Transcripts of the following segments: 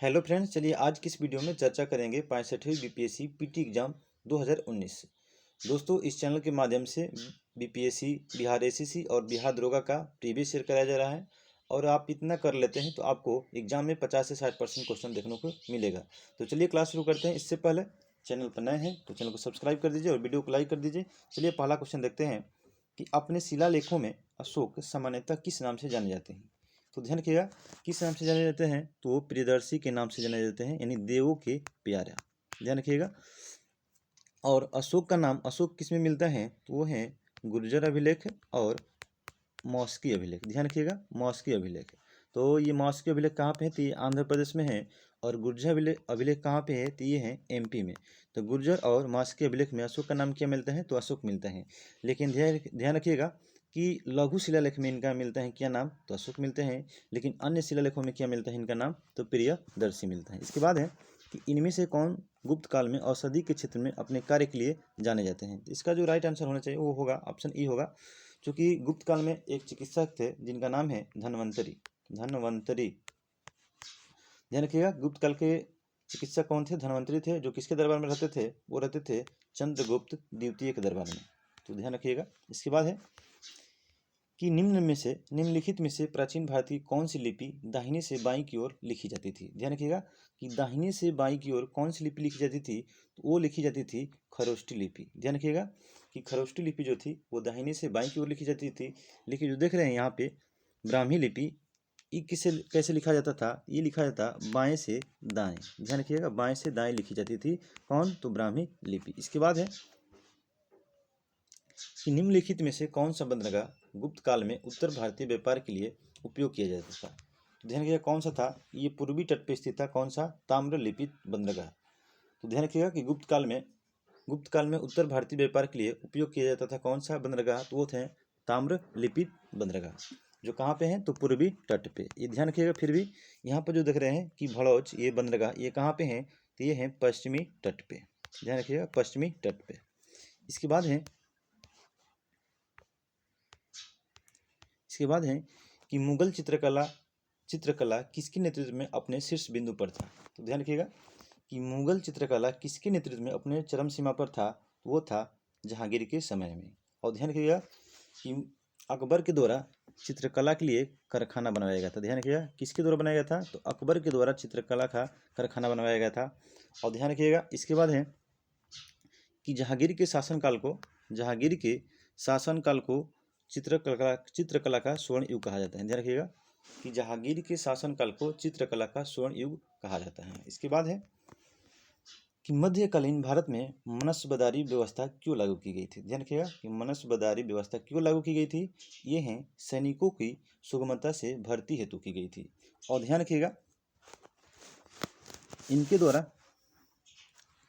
Hello friends, चलिए आज की इस वीडियो में चर्चा करेंगे 65वीं बीपीएससी पीटी एग्जाम 2019। दोस्तों, इस चैनल के माध्यम से बीपीएससी, बिहार एसएससी और बिहार दरोगा का प्रीवियस ईयर कराया जा रहा है। और आप इतना कर लेते हैं तो आपको एग्जाम में 50 से 60% क्वेश्चन देखने को मिलेगा। तो चलिए क्लास शुरू करते हैं। इससे पहले चैनल पर नए हैं तो चैनल को सब्सक्राइब कर दीजिए और वीडियो को लाइक कर दीजिए। चलिए पहला क्वेश्चन देखते हैं कि अपने शिलालेखों में अशोक सामान्यतः किस नाम से जाने जाते हैं। तो ध्यान रखिएगा, किस नाम से जाने जाते हैं तो वो प्रियदर्शी के नाम से जाने जाते हैं, यानी देवों के प्यारा। ध्यान रखिएगा। और अशोक का नाम अशोक किस में मिलता है तो वो है गुर्जर अभिलेख और मौस्की अभिलेख। ध्यान रखिएगा, मौस्की अभिलेख। तो ये मौस्की अभिलेख कहाँ पे है तो ये आंध्र प्रदेश में है। और गुर्जर अभिलेख कहाँ पे है तो ये है एमपी में। तो गुर्जर और मौस्की अभिलेख में अशोक का नाम क्या मिलता है तो अशोक मिलता है। लेकिन ध्यान रखिएगा कि लघु शिलालेख में इनका मिलता है क्या नाम तो अशोक मिलते हैं। लेकिन अन्य शिलालेखों में क्या मिलता है इनका नाम तो प्रियदर्शी मिलता है। इसके बाद है कि इनमें से कौन गुप्त काल में औषधि के क्षेत्र में अपने कार्य के लिए जाने जाते हैं। इसका जो राइट आंसर होना चाहिए वो होगा ऑप्शन ई होगा। चूँकि गुप्त काल में एक चिकित्सक थे जिनका नाम है धन्वंतरी। ध्यान रखिएगा, गुप्त काल के चिकित्सक कौन थे, धन्वंतरी थे, जो किसके दरबार में रहते थे, वो रहते थे चंद्रगुप्त द्वितीय के दरबार में। तो ध्यान रखिएगा। इसके बाद है कि निम्नलिखित में से प्राचीन भारत की कौन सी लिपि दाहिने से बाईं की ओर लिखी जाती थी। ध्यान रखिएगा कि दाहिने से बाईं की ओर कौन सी लिपि लिखी जाती थी तो वो लिखी जाती थी खरोष्टी लिपि। ध्यान रखिएगा कि खरोष्टी लिपि जो थी वो दाहिने से बाईं की ओर लिखी जाती थी। लेकिन जो देख रहे हैं यहाँ पे ब्राह्मी लिपि, ये कैसे लिखा जाता था, ये लिखा जाता बाएँ से दाएँ। ध्यान रखिएगा, बाएँ से दाएँ लिखी जाती थी कौन तो ब्राह्मी लिपि। इसके बाद है कि निम्नलिखित में से कौन सा बंदरगाह गुप्त काल में उत्तर भारतीय व्यापार के लिए उपयोग किया जाता था। तो ध्यान रखिएगा कौन सा था, ये पूर्वी तट पे स्थित था कौन सा ताम्रलिप्ति बंदरगाह। तो ध्यान रखिएगा कि गुप्त काल में उत्तर भारतीय व्यापार के लिए उपयोग किया जाता था कौन सा बंदरगाह तो वो थे ताम्रलिप्ति बंदरगाह, जो कहाँ पे हैं तो पूर्वी तट पे। ये ध्यान रखिएगा। फिर भी यहाँ पर जो देख रहे हैं कि भड़ौच ये बंदरगाह ये कहाँ पे हैं तो ये हैं पश्चिमी तट पे। ध्यान रखिएगा, पश्चिमी तट पे। इसके बाद है कि मुगल चित्रकला किसके नेतृत्व में अपने शीर्ष बिंदु पर था। तो ध्यान रखिएगा कि मुगल चित्रकला किसके नेतृत्व में अपने चरम सीमा पर था तो वो था जहांगीर के समय में। और ध्यान रखिएगा कि अकबर के द्वारा चित्रकला के लिए कारखाना बनाया गया था। ध्यान रखिएगा किसके द्वारा बनाया गया था तो अकबर के द्वारा चित्रकला का कारखाना बनवाया गया था। और ध्यान रखिएगा इसके बाद है कि जहांगीर के शासनकाल को चित्रकला का स्वर्ण युग कहा जाता है। ध्यान रखिएगा कि जहांगीर के शासनकाल को चित्रकला का स्वर्ण युग कहा जाता है। इसके बाद है कि मध्यकालीन भारत में मनसबदारी व्यवस्था क्यों लागू की गई थी। ध्यान रखिएगा कि मनसबदारी व्यवस्था क्यों लागू की गई थी, ये हैं सैनिकों की सुगमता से भर्ती हेतु की गई थी। और ध्यान रखिएगा इनके द्वारा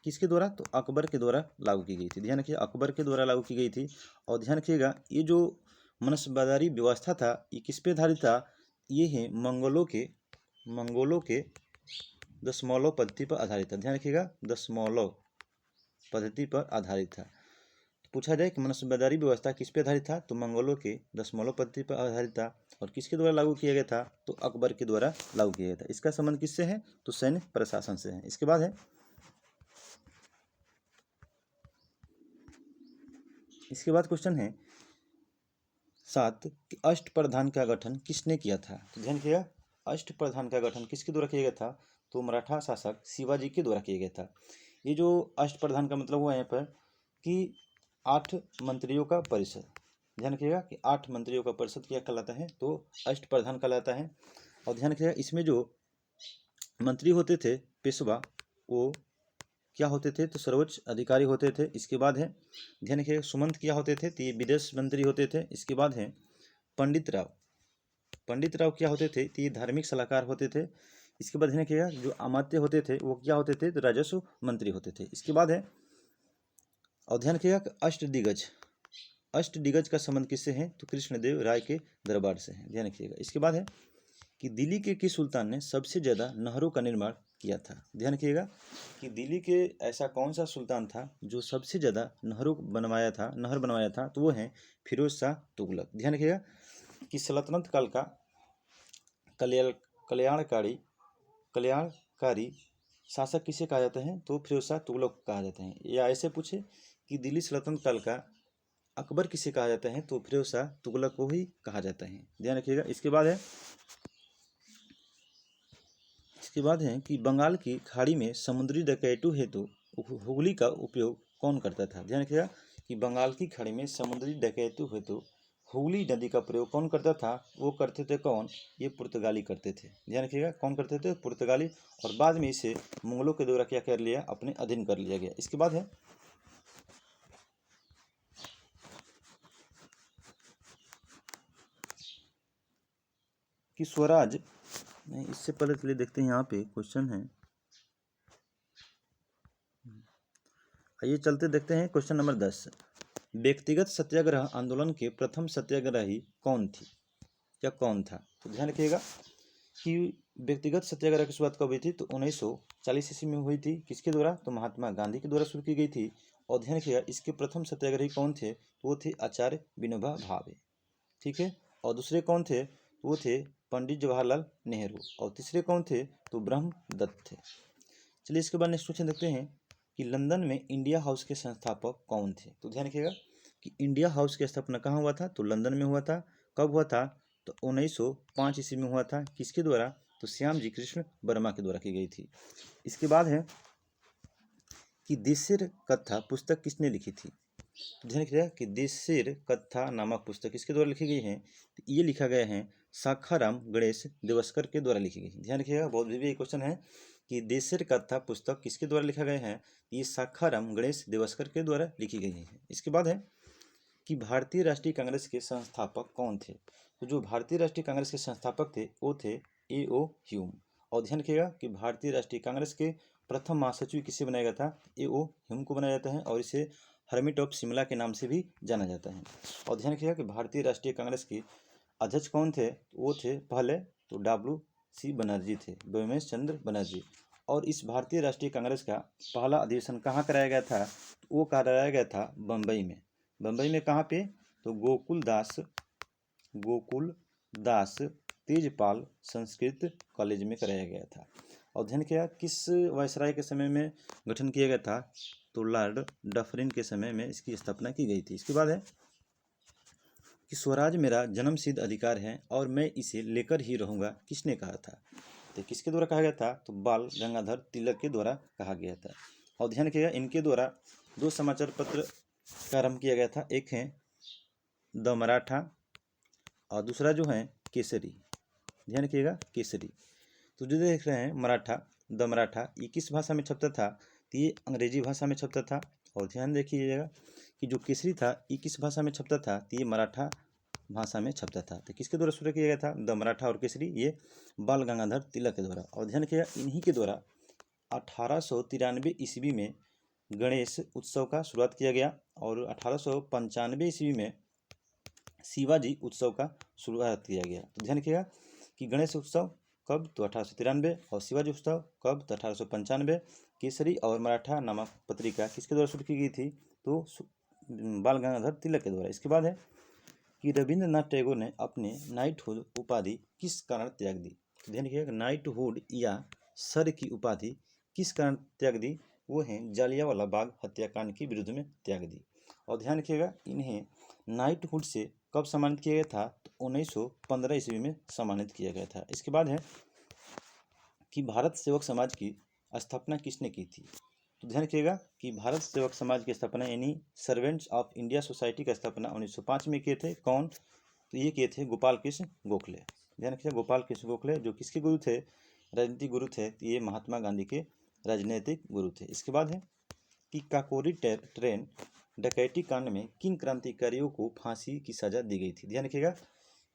किसके द्वारा तो अकबर के द्वारा लागू की गई थी। ध्यान रखिए अकबर के द्वारा लागू की गई थी। और ध्यान रखिएगा ये जो मनसबदारी व्यवस्था था ये किस पे आधारित था, ये है मंगोलों के दशमलव पद्धति पर आधारित था। ध्यान रखिएगा दशमलव पद्धति पर आधारित था। पूछा जाए कि मनसबदारी व्यवस्था किस पे आधारित था तो मंगोलों के दशमलव पद्धति पर आधारित था। और किसके द्वारा लागू किया गया था तो अकबर के द्वारा लागू किया गया था। इसका संबंध किससे है तो सैन्य प्रशासन से है। इसके बाद है क्वेश्चन है 7 कि अष्टप्रधान का गठन किसने किया था। तो ध्यान रखिएगा अष्टप्रधान का गठन किसके द्वारा किया गया था तो मराठा शासक शिवाजी के द्वारा किया गया था। ये जो अष्टप्रधान का मतलब हुआ यहाँ पर कि 8 मंत्रियों का परिषद। ध्यान रखिएगा कि 8 मंत्रियों का परिषद क्या कहलाता है तो अष्टप्रधान कहलाता है। और ध्यान रखिएगा इसमें जो मंत्री होते थे पेशवा वो क्या होते थे तो सर्वोच्च अधिकारी होते थे। इसके बाद है ध्यान रखिएगा सुमंत क्या होते थे तो ये विदेश मंत्री होते थे। इसके बाद है पंडित राव क्या होते थे तो ये धार्मिक सलाहकार होते थे। इसके बाद ध्यान रखिएगा जो अमात्य होते थे वो क्या होते थे तो राजस्व मंत्री होते थे। इसके बाद है और ध्यान रखिएगा अष्टदिग्गज का संबंध किससे है तो कृष्णदेव राय के दरबार से है। ध्यान रखिएगा। इसके बाद है कि दिल्ली के किस सुल्तान ने सबसे ज़्यादा नहरों का निर्माण किया था। ध्यान रखिएगा कि दिल्ली के ऐसा कौन सा सुल्तान था जो सबसे ज़्यादा नहर बनवाया था तो वो है फिरोज शाह तुगलक। ध्यान रखिएगा कि सल्तनत काल का कल्याणकारी कारी शासक किसे कहा जाता है? तो फिरोज शाह तुगलक को कहा जाता है। या ऐसे पूछे कि दिल्ली सल्तनत काल का अकबर किसे कहा जाता है? तो फिरोज शाह तुगलक को ही कहा जाता है, ध्यान रखिएगा। इसके बाद है कि बंगाल की खाड़ी में समुद्री डकैतों हेतु हुगली का उपयोग कौन करता था? ध्यान रखिएगा कि बंगाल की खाड़ी में समुद्री डकैतों हेतु हुगली नदी का प्रयोग कौन करता था? वो करते थे कौन? ये पुर्तगाली करते थे, ध्यान रखिएगा। कौन करते थे? पुर्तगाली। और बाद में इसे मुगलों के द्वारा क्या कर लिया? अपने अधीन कर लिया गया। इसके बाद है कि स्वराज, नहीं इससे पहले चलिए देखते हैं, यहाँ पे क्वेश्चन है, आइए चलते देखते हैं क्वेश्चन नंबर 10। व्यक्तिगत सत्याग्रह आंदोलन के प्रथम सत्याग्रही कौन थी या कौन था? तो ध्यान रखिएगा कि व्यक्तिगत सत्याग्रह की शुरुआत कब हुई थी? तो 1940 ईस्वी में हुई थी। किसके द्वारा? तो महात्मा गांधी के द्वारा शुरू की गई थी। और ध्यान रखिएगा इसके प्रथम सत्याग्रही कौन थे? तो वो थे आचार्य विनोबा भावे, ठीक है। और दूसरे कौन थे? वो थे पंडित जवाहरलाल नेहरू। और तीसरे कौन थे? तो ब्रह्म दत्त थे। चलिए इसके बाद नेक्स्ट क्वेश्चन देखते हैं कि लंदन में इंडिया हाउस के संस्थापक कौन थे? तो ध्यान रखिएगा कि इंडिया हाउस की स्थापना कहाँ हुआ था? तो लंदन में हुआ था। कब हुआ था? तो 1905 ईस्वी में हुआ था। किसके द्वारा? तो श्याम जी कृष्ण वर्मा के द्वारा की गई थी। इसके बाद है कि देशेर कथा पुस्तक किसने लिखी थी? तो ध्यान रखिएगा कि देशेर कथा नामक पुस्तक किसके द्वारा लिखी गई है? तो ये लिखा गया है साखाराम गणेश देवस्कर के द्वारा लिखी गई। ध्यान रखिएगा, बहुत भी क्वेश्चन है कि देशेर कथा पुस्तक किसके द्वारा लिखा गया है? ये साखाराम गणेश देवस्कर के द्वारा लिखी गई है। इसके बाद है कि भारतीय राष्ट्रीय कांग्रेस के संस्थापक कौन थे? तो जो भारतीय राष्ट्रीय कांग्रेस के संस्थापक थे वो थे A.O. ह्यूम। और ध्यान रखिएगा कि भारतीय राष्ट्रीय कांग्रेस के प्रथम महासचिव किसे बनाया गया था? A.O. ह्यूम को बनाया जाता है और इसे हर्मिट ऑफ शिमला के नाम से भी जाना जाता है। और ध्यान रखिएगा कि भारतीय राष्ट्रीय कांग्रेस के अध्यक्ष कौन थे? वो थे पहले तो W.C. बनर्जी थे, व्योमेश चंद्र बनर्जी। और इस भारतीय राष्ट्रीय कांग्रेस का पहला अधिवेशन कहाँ कराया गया था? तो वो कराया गया था बम्बई में। बम्बई में कहाँ पे? तो गोकुल दास तेजपाल संस्कृत कॉलेज में कराया गया था। और ध्यान किया किस वायसराय के समय में गठन किया गया था? तो लॉर्ड डफरिन के समय में इसकी स्थापना की गई थी। इसके बाद है कि स्वराज मेरा जन्मसिद्ध अधिकार है और मैं इसे लेकर ही रहूँगा, किसने कहा था? तो किसके द्वारा कहा गया था? तो बाल गंगाधर तिलक के द्वारा कहा गया था। और ध्यान रखिएगा इनके द्वारा दो समाचार पत्र का आरंभ किया गया था। एक है द मराठा और दूसरा जो है केसरी। ध्यान रखिएगा केसरी। तो जो देख रहे हैं मराठा, द मराठा, ये किस भाषा में छपता था? तो ये अंग्रेजी भाषा में छपता था। और ध्यान देखिएगा कि जो केसरी था ये किस भाषा में छपता था? तो ये मराठा भाषा में छपता था। तो किसके द्वारा शुरू किया गया था? द मराठा और केसरी, ये बाल गंगाधर तिलक के द्वारा। और ध्यान रखिएगा इन्हीं के द्वारा 1893 ईस्वी में गणेश उत्सव का शुरुआत किया गया और 1895 ईस्वी में शिवाजी उत्सव का शुरुआत किया गया। तो ध्यान रखिएगा कि गणेश उत्सव कब? तो 1893। और शिवाजी उत्सव कब? तो 1895। केसरी और मराठा नामक पत्रिका किसके द्वारा शुरू की गई थी? तो बाल गंगाधर तिलक के द्वारा। इसके बाद है कि रविंद्रनाथ टैगोर ने अपने नाइटहुड उपाधि किस कारण त्याग दी? ध्यान रखिएगा नाइटहुड या सर की उपाधि किस कारण त्याग दी? वो हैं जालियांवाला बाग हत्याकांड के विरुद्ध में त्याग दी। और ध्यान रखिएगा इन्हें नाइटहुड से कब सम्मानित किया गया था? तो 1915 ईस्वी में सम्मानित किया गया था। इसके बाद है कि भारत सेवक समाज की स्थापना किसने की थी? तो ध्यान रखिएगा कि भारत सेवक समाज की स्थापना यानी सर्वेंट्स ऑफ इंडिया सोसाइटी की स्थापना 1905 में किए थे। कौन? तो ये किए थे गोपाल कृष्ण गोखले। ध्यान रखिएगा गोपाल कृष्ण गोखले जो किसके गुरु थे? राजनीतिक गुरु थे। तो ये महात्मा गांधी के राजनीतिक गुरु थे। इसके बाद है कि काकोरी ट्रेन डकैती कांड में किन क्रांतिकारियों को फांसी की सजा दी गई थी? ध्यान रखिएगा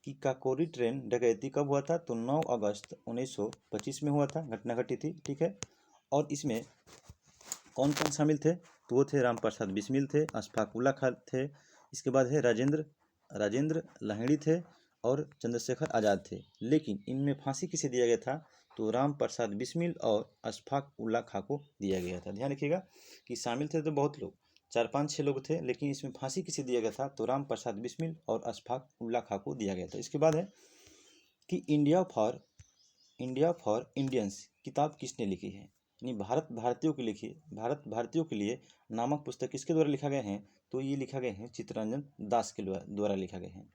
कि काकोरी ट्रेन डकैती कब हुआ था? तो 9 अगस्त 1925 में हुआ था, घटना घटी थी, ठीक है। और इसमें कौन कौन शामिल थे? तो वो थे रामप्रसाद बिस्मिल थे, अशफाक उल्ला खां थे। इसके बाद है राजेंद्र लाहिड़ी थे और चंद्रशेखर आज़ाद थे। लेकिन इनमें फांसी किसे दिया गया था? तो रामप्रसाद बिस्मिल और अशफाक उल्ला खां को दिया गया था। ध्यान रखिएगा कि शामिल थे तो बहुत लोग, 4-5-6 लोग थे, लेकिन इसमें फांसी किसे दिया गया था? तो रामप्रसाद बिस्मिल और अशफाक उल्ला खां को दिया गया था। इसके बाद है कि India for India for Indians किताब किसने लिखी है, यानी भारत भारतीयों के लिए नामक पुस्तक किसके द्वारा लिखा गया है, तो ये लिखा गया है चित्तरंजन दास के द्वारा लिखा गया है।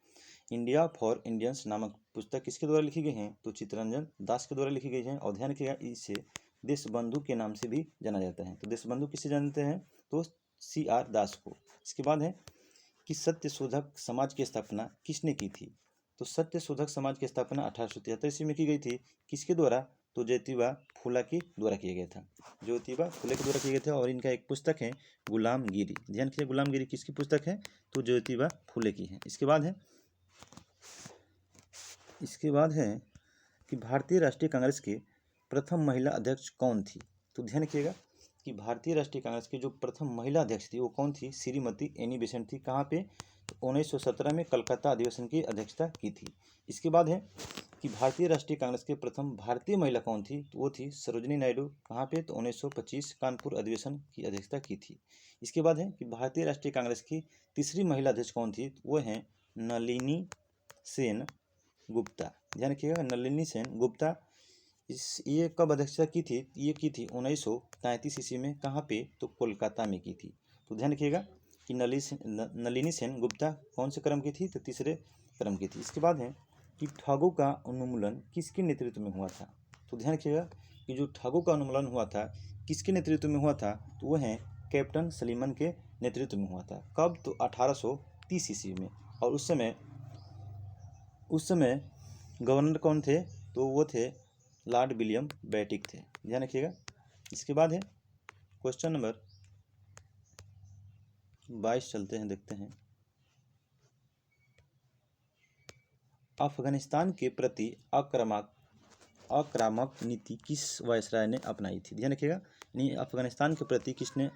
इंडिया फॉर इंडियंस नामक पुस्तक किसके द्वारा लिखी गई है, तो चित्तरंजन दास के द्वारा लिखी गई है। और ध्यान रखिएगा इसे देशबंधु के नाम से भी जाना जाता है। तो देशबंधु किसे जानते हैं, तो CR दास को। इसके बाद है कि सत्यशोधक समाज की स्थापना किसने की थी, तो सत्यशोधक समाज की स्थापना 1873 ईस्वी में की गई थी। किसके द्वारा, तो ज्योतिबा फुले के द्वारा किया गया था। ज्योतिबा फुले के द्वारा किया गया था। और इनका एक पुस्तक है गुलामगिरी। ध्यान रखिए गुलामगिरी किसकी पुस्तक है, तो ज्योतिबा फुले की है। इसके बाद है कि भारतीय राष्ट्रीय कांग्रेस के प्रथम महिला अध्यक्ष कौन थी, तो ध्यान रखिएगा कि भारतीय राष्ट्रीय कांग्रेस की जो प्रथम महिला अध्यक्ष थी वो कौन थी, श्रीमती एनी बेसेंट थी। कहाँ पे, तो 1917 में कलकत्ता अधिवेशन की अध्यक्षता की थी। इसके बाद है कि भारतीय राष्ट्रीय कांग्रेस के प्रथम भारतीय महिला कौन थी, तो वो थी सरोजिनी नायडू। कहाँ पे, तो 1925 कानपुर अधिवेशन की अध्यक्षता की थी। इसके बाद है कि भारतीय राष्ट्रीय कांग्रेस की तीसरी महिला अध्यक्ष कौन थी, तो वो हैं नलिनी सेन गुप्ता। ध्यान रखिएगा नलिनी सेन गुप्ता। ये कब अध्यक्षता की थी, ये की थी 1933 ईस्वी में। कहाँ पे, तो कोलकाता में की थी। तो ध्यान रखिएगा कि नलिनी सेन गुप्ता कौन से क्रम की थी, तो तीसरे क्रम की थी। इसके बाद है कि ठगों का उन्मूलन किसके नेतृत्व में हुआ था, तो ध्यान रखिएगा कि जो ठगों का उन्मूलन हुआ था किसके नेतृत्व में हुआ था, तो वह है कैप्टन सलीमन के नेतृत्व में हुआ था। कब, तो 1830 ईस्वी में। और उस समय गवर्नर कौन थे, तो वो थे लॉर्ड विलियम बेटिक थे। ध्यान रखिएगा। इसके बाद है क्वेश्चन नंबर 22 चलते हैं, देखते हैं। अफगानिस्तान के प्रति आक्रामक नीति किस वायसराय ने अपनाई थी, ध्यान रखिएगा। यानी अफगानिस्तान के प्रति किसने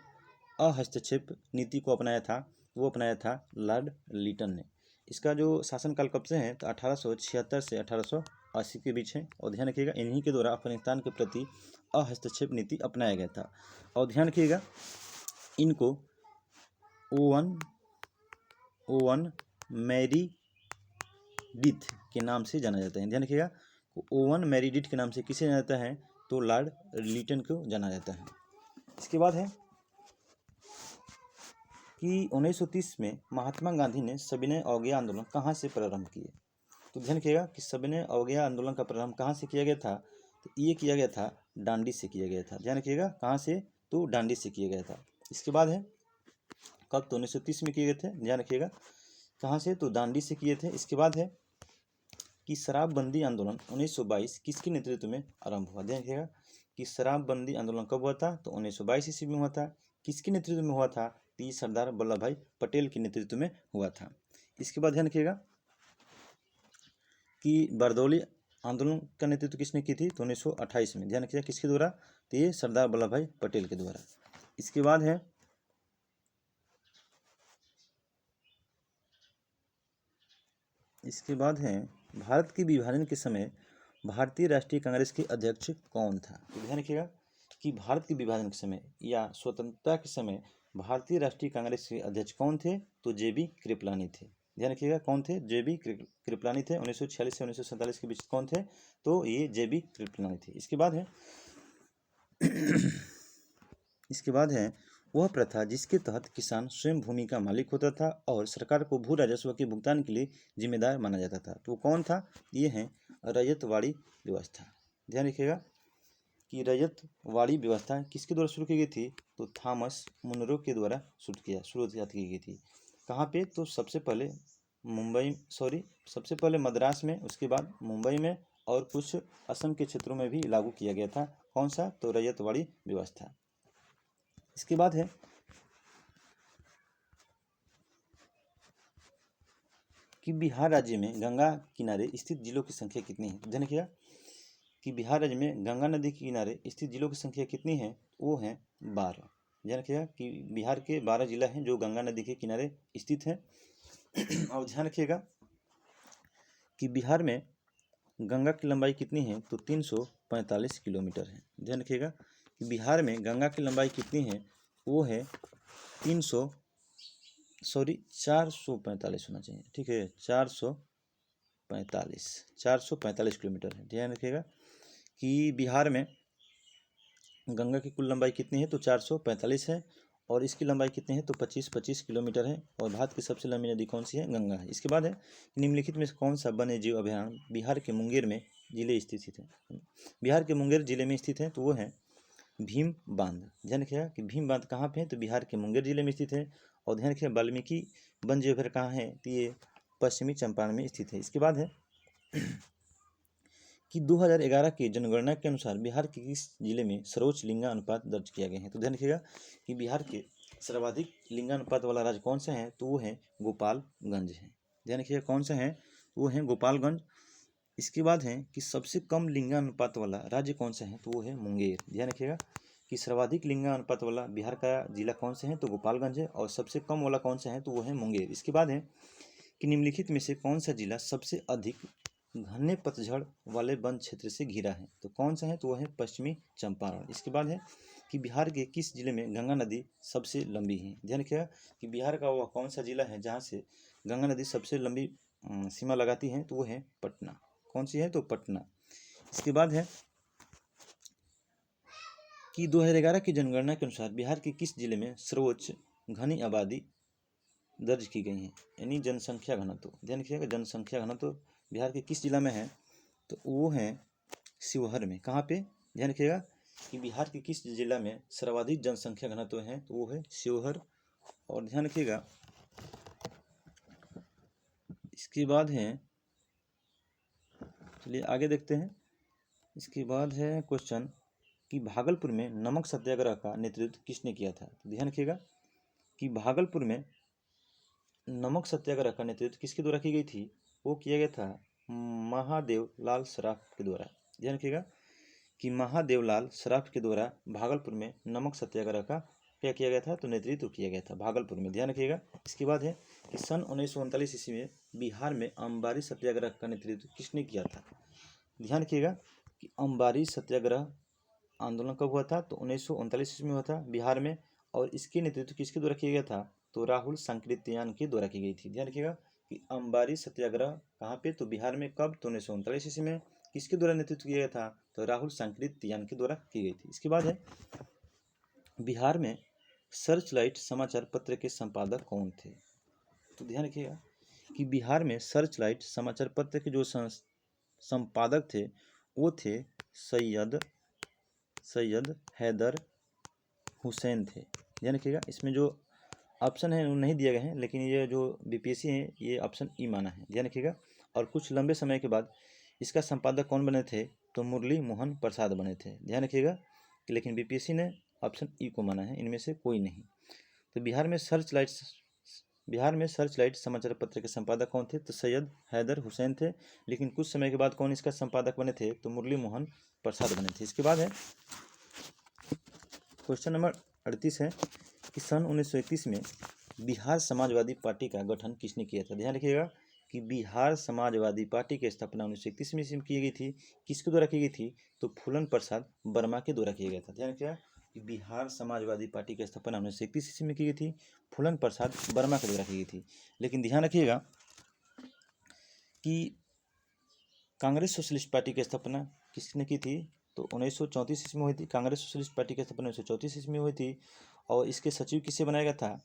अहस्तक्षेप नीति को अपनाया था, वो अपनाया था लॉर्ड लिटन ने। इसका जो शासनकाल कब से है, तो 1876 से 1880 के बीच है। और ध्यान रखिएगा इन्हीं के द्वारा अफगानिस्तान के प्रति अहस्तक्षेप नीति अपनाया गया था। और ध्यान रखिएगा इनको ओवन मेरीडिथ के नाम से जाना जाता है। ध्यान रखिएगा ओवन मेरीडिथ के नाम से किसे जाना जाता है, तो लॉर्ड लिटन को जाना जाता है। इसके बाद है कि 1930 में महात्मा गांधी ने सविनय अवज्ञा आंदोलन कहाँ से प्रारंभ किए, तो ध्यान रखिएगा कि सविनय अवज्ञा आंदोलन का प्रारंभ कहाँ से किया गया था, तो ये किया गया था डांडी से किया गया था। ध्यान रखिएगा कहाँ से, तो डांडी से किया गया था। इसके बाद है कब, तो 1930 में किए गए थे। ध्यान रखिएगा कहाँ से, तो डांडी से किए थे। इसके बाद है कि शराबबंदी आंदोलन 1922 किसके नेतृत्व में आरंभ हुआ। ध्यान रखिएगा कि शराबबंदी आंदोलन कब हुआ था, तो 1922 ईस्वी में हुआ था। किसके नेतृत्व में हुआ था, तो सरदार वल्लभ भाई पटेल के नेतृत्व में हुआ था। इसके बाद ध्यान रखिएगा कि बारदौली आंदोलन का नेतृत्व किसने की थी, तो 1928 में। ध्यान रखिएगा किसके द्वारा, तो ये सरदार वल्लभ भाई पटेल के द्वारा। इसके बाद है भारत के विभाजन के समय भारतीय राष्ट्रीय कांग्रेस के अध्यक्ष कौन था, तो ध्यान रखिएगा कि भारत के विभाजन के समय या स्वतंत्रता के समय भारतीय राष्ट्रीय कांग्रेस के अध्यक्ष कौन थे, तो JB कृपलानी थे। ध्यान रखिएगा कौन थे, JB कृपलानी थे। 1946 से 1947 के बीच कौन थे, तो ये JB कृपलानी थे। इसके बाद है वह प्रथा जिसके तहत किसान स्वयं भूमि का मालिक होता था और सरकार को भू राजस्व के भुगतान के लिए जिम्मेदार माना जाता था, तो कौन था, ये है रैयतवाड़ी व्यवस्था। ध्यान रखिएगा कि रैयतवाड़ी व्यवस्था किसके द्वारा शुरू की गई थी, तो थॉमस मुनरो के द्वारा शुरुआत की गई थी। कहाँ पे, तो सबसे पहले मद्रास में, उसके बाद मुंबई में और कुछ असम के क्षेत्रों में भी लागू किया गया था। कौन सा, तो रैयतवाड़ी व्यवस्था। इसके बाद है कि बिहार राज्य में गंगा किनारे स्थित जिलों की संख्या कितनी है। ध्यान रखिएगा कि बिहार राज्य में गंगा नदी के किनारे स्थित जिलों की संख्या कितनी है, वो है 12। ध्यान रखिएगा कि बिहार के 12 जिला हैं जो गंगा नदी के किनारे स्थित हैं। और ध्यान रखिएगा कि बिहार में गंगा की लंबाई कितनी है, तो 345 किलोमीटर है। ध्यान रखिएगा कि बिहार में गंगा की लंबाई कितनी है, वो है 445 होना चाहिए, ठीक है, 445 किलोमीटर है। ध्यान रखिएगा कि बिहार में गंगा की कुल लंबाई कितनी है, तो 445 है, और इसकी लंबाई कितनी है, तो 25 किलोमीटर है, और भारत की सबसे लंबी नदी कौन सी है, गंगा है। इसके बाद है निम्नलिखित में से कौन सा वन्य जीव अभयारण्य बिहार के मुंगेर में जिले स्थित है, बिहार के मुंगेर जिले में स्थित है, तो वो है भीम बांध। ध्यान रखिएगा कि भीम बांध कहाँ पे है, तो बिहार के मुंगेर जिले में स्थित है। और ध्यान रखिएगा वाल्मीकि वन जीव अभयारण्य कहाँ है, तो ये पश्चिमी चंपारण में स्थित है। इसके बाद है कि 2011 की जनगणना के अनुसार बिहार के किस जिले में सर्वोच्च लिंगानुपात दर्ज किया गया है, तो ध्यान रखिएगा कि बिहार के सर्वाधिक लिंगानुपात वाला राज्य कौन सा है, तो वो है गोपालगंज है। ध्यान रखिएगा कौन सा है, तो वो है गोपालगंज। इसके बाद है कि सबसे कम लिंगानुपात वाला राज्य कौन सा है, तो वो है मुंगेर। ध्यान रखिएगा कि सर्वाधिक लिंगानुपात वाला बिहार का जिला कौन सा है, तो गोपालगंज है, और सबसे कम वाला कौन सा है, तो वो है मुंगेर। इसके बाद है कि निम्नलिखित में से कौन सा जिला सबसे अधिक घने पतझड़ वाले वन क्षेत्र से घिरा है, तो कौन सा है, तो वह है पश्चिमी चंपारण। इसके बाद है कि बिहार के किस जिले में गंगा नदी सबसे लंबी है। ध्यान रखिएगा कि बिहार का वह कौन सा जिला है जहाँ से गंगा नदी सबसे लंबी सीमा लगाती है, तो वो है पटना। कौन सी है, तो पटना। इसके बाद है कि 2011 की जनगणना के अनुसार बिहार के किस जिले में सर्वोच्च घनी आबादी दर्ज की गई है, यानी जनसंख्या घनत्व। ध्यान रखिएगा जनसंख्या घनत्व बिहार के किस जिला में है, तो वो है शिवहर में। कहाँ पे, ध्यान रखिएगा कि बिहार के किस जिला में सर्वाधिक जनसंख्या घनत्व है, तो वो है शिवहर। और ध्यान रखिएगा इसके बाद है, चलिए आगे देखते हैं। इसके बाद है क्वेश्चन कि भागलपुर में नमक सत्याग्रह का नेतृत्व किसने किया था, तो ध्यान रखिएगा कि भागलपुर में नमक सत्याग्रह का नेतृत्व किसके द्वारा की गई थी, वो किया गया था महादेव लाल सराफ के द्वारा। ध्यान रखिएगा कि महादेव लाल सराफ के द्वारा भागलपुर में नमक सत्याग्रह का क्या किया गया था, तो नेतृत्व किया गया था भागलपुर में। ध्यान रखिएगा। इसके बाद है कि सन 1939 ईस्वी में बिहार में अंबारी सत्याग्रह का नेतृत्व किसने किया था। ध्यान रखिएगा कि अंबारी सत्याग्रह आंदोलन कब हुआ था, तो 1939 ईस्वी में हुआ था बिहार में, और इसके नेतृत्व किसके द्वारा किया गया था, तो राहुल सांकृत्यायन के द्वारा की गई थी। ध्यान रखिएगा कि अंबारी सत्याग्रह कहाँ पे, तो बिहार में कब, तो 1939 ईस्वी में। किसके द्वारा नेतृत्व किया गया था, तो राहुल सांकृत्यायन के द्वारा की गई थी। इसके बाद है बिहार में सर्च लाइट समाचार पत्र के संपादक कौन थे, तो ध्यान रखिएगा कि बिहार में सर्च लाइट समाचार पत्र के जो संपादक थे वो थे सैयद हैदर हुसैन थे। ध्यान रखिएगा इसमें जो ऑप्शन है वो नहीं दिए गए हैं, लेकिन ये जो बीपीएससी है ये ऑप्शन ई माना है। ध्यान रखिएगा। और कुछ लंबे समय के बाद इसका संपादक कौन बने थे, तो मुरली मोहन प्रसाद बने थे। ध्यान रखिएगा कि लेकिन बीपीएससी ने ऑप्शन ई को माना है, इनमें से कोई नहीं। तो बिहार में सर्च लाइट समाचार पत्र के संपादक कौन थे, तो सैयद हैदर हुसैन थे। लेकिन कुछ समय के बाद कौन इसका संपादक बने थे, तो मुरली मोहन प्रसाद बने थे। इसके बाद है क्वेश्चन नंबर 38 है कि सन 1931 में बिहार समाजवादी पार्टी का गठन किसने किया था। ध्यान रखिएगा कि बिहार समाजवादी पार्टी की स्थापना 1931 में की गई थी। किसके द्वारा की गई थी, तो फूलन प्रसाद वर्मा के द्वारा किया गया था। ध्यान रखिएगा कि बिहार समाजवादी पार्टी की स्थापना 1931 ईस्वी में की गई थी, फूलन प्रसाद वर्मा के द्वारा की गई थी। लेकिन ध्यान रखिएगा कि कांग्रेस सोशलिस्ट पार्टी की स्थापना किसने की थी, तो 1934 ईस्वी में हुई थी। कांग्रेस सोशलिस्ट पार्टी की स्थापना 1934 ईस्वी में हुई थी। और इसके सचिव किसे बनाया गया था,